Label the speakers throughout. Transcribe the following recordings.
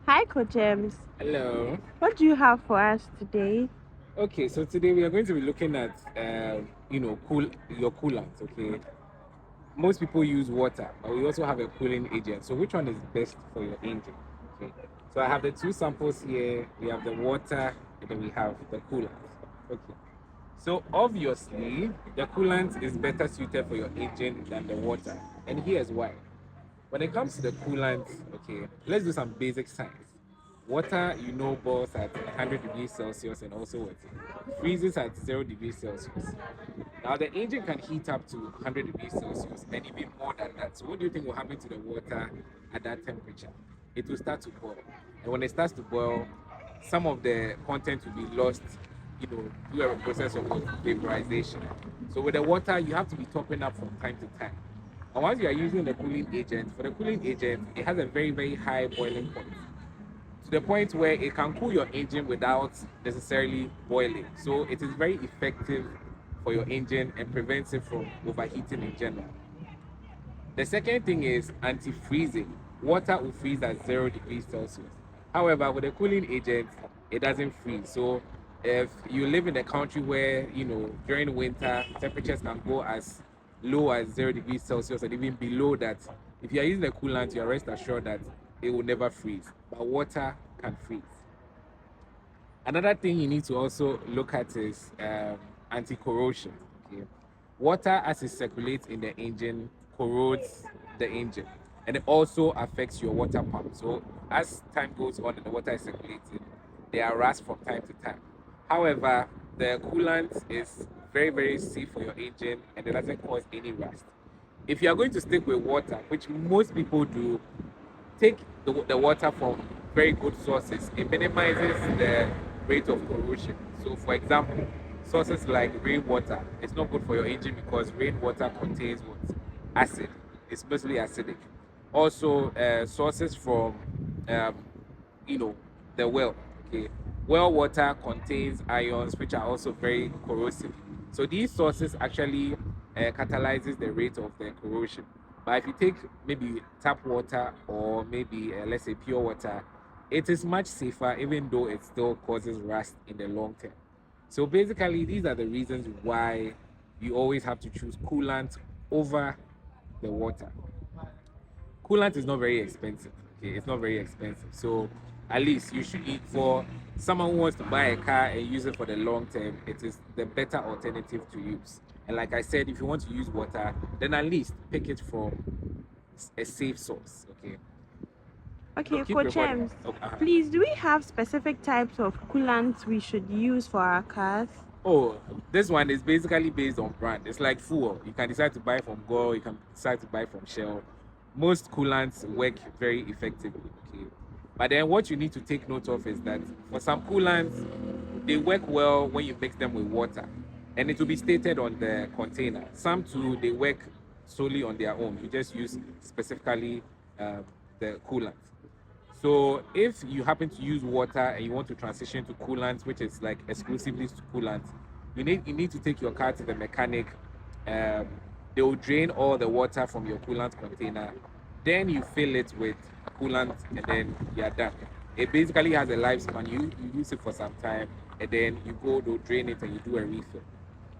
Speaker 1: Hi, Coach James.
Speaker 2: Hello.
Speaker 1: What do you have for us today?
Speaker 2: Okay, so today we are going to be looking at, your coolant. Okay, most people use water, but we also have a cooling agent. So which one is best for your engine? Okay, so I have the two samples here. We have the water, and then we have the coolant. Okay, so obviously the coolant is better suited for your engine than the water, and here's why. When it comes to the coolant, okay, let's do some basic science. Water, boils at 100 degrees Celsius and also what? Freezes at 0 degrees Celsius. Now, the engine can heat up to 100 degrees Celsius and even more than that. So, what do you think will happen to the water at that temperature? It will start to boil. And when it starts to boil, some of the content will be lost, through a process of vaporization. So, with the water, you have to be topping up from time to time. And once you are using the cooling agent, for the cooling agent, it has a very, very high boiling point to the point where it can cool your engine without necessarily boiling. So it is very effective for your engine and prevents it from overheating in general. The second thing is anti-freezing. Water will freeze at 0 degrees Celsius. However, with a cooling agent, it doesn't freeze. So if you live in a country where, during winter, temperatures can go as low as 0 degrees Celsius and even below that, if you are using a coolant, you are rest assured that it will never freeze. But water can freeze. Another thing you need to also look at is anti-corrosion. Okay, water as it circulates in the engine corrodes the engine, and it also affects your water pump. So as time goes on and the water is circulating, there are rust from time to time. However, the coolant is very, very safe for your engine and it doesn't cause any rust. If you are going to stick with water, which most people do, take the water from very good sources. It minimizes the rate of corrosion. So, for example, sources like rainwater, it's not good for your engine because rainwater contains what? Acid. It's mostly acidic. Also, sources from, um, you know, the well. Okay, well water contains ions which are also very corrosive. So these sources actually catalyzes the rate of the corrosion. But if you take maybe tap water or maybe let's say pure water, it is much safer even though it still causes rust in the long term. So basically, these are the reasons why you always have to choose coolant over the water. Coolant is not very expensive. Okay, it's not very expensive. So at least you should eat for someone who wants to buy a car and use it for the long term. It is the better alternative to use. And like I said, if you want to use water, then at least pick it from a safe source. Okay.
Speaker 1: Okay,
Speaker 2: Keep
Speaker 1: Coach
Speaker 2: recording.
Speaker 1: James.
Speaker 2: Okay.
Speaker 1: Please, do we have specific types of coolants we should use for our cars?
Speaker 2: Oh, this one is basically based on brand. It's like fuel. You can decide to buy from Gore, you can decide to buy from Shell. Most coolants work very effectively. Okay. But then what you need to take note of is that for some coolants, they work well when you mix them with water. And it will be stated on the container. Some too, they work solely on their own. You just use specifically the coolant. So if you happen to use water and you want to transition to coolant, which is like exclusively to coolant, you need to take your car to the mechanic. Um, they will drain all the water from your coolant container. Then you fill it with coolant and then you are done. It basically has a lifespan. You use it for some time and then you go to drain it and you do a refill.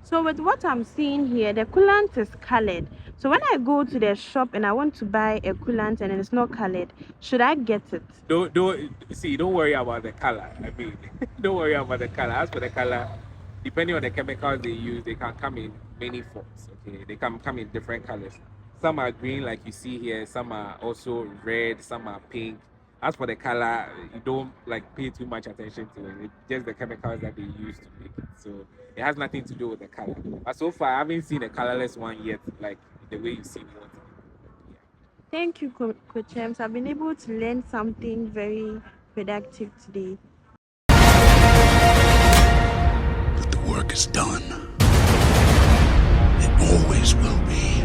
Speaker 1: So, with what I'm seeing here, the coolant is colored. So, when I go to the shop and I want to buy a coolant and it's not colored, should I get it?
Speaker 2: Don't worry about the color. I mean, don't worry about the color. As for the color, depending on the chemicals they use, they can come in many forms. Okay, they can come in different colors. Some are green, like you see here. Some are also red. Some are pink. As for the color, you don't like pay too much attention to it. It's just the chemicals that they use to make it. So it has nothing to do with the color. But so far, I haven't seen a colorless one yet, like the way you see water. Yeah.
Speaker 1: Thank you, Coach James. I've been able to learn something very productive today.
Speaker 3: But the work is done. It always will be.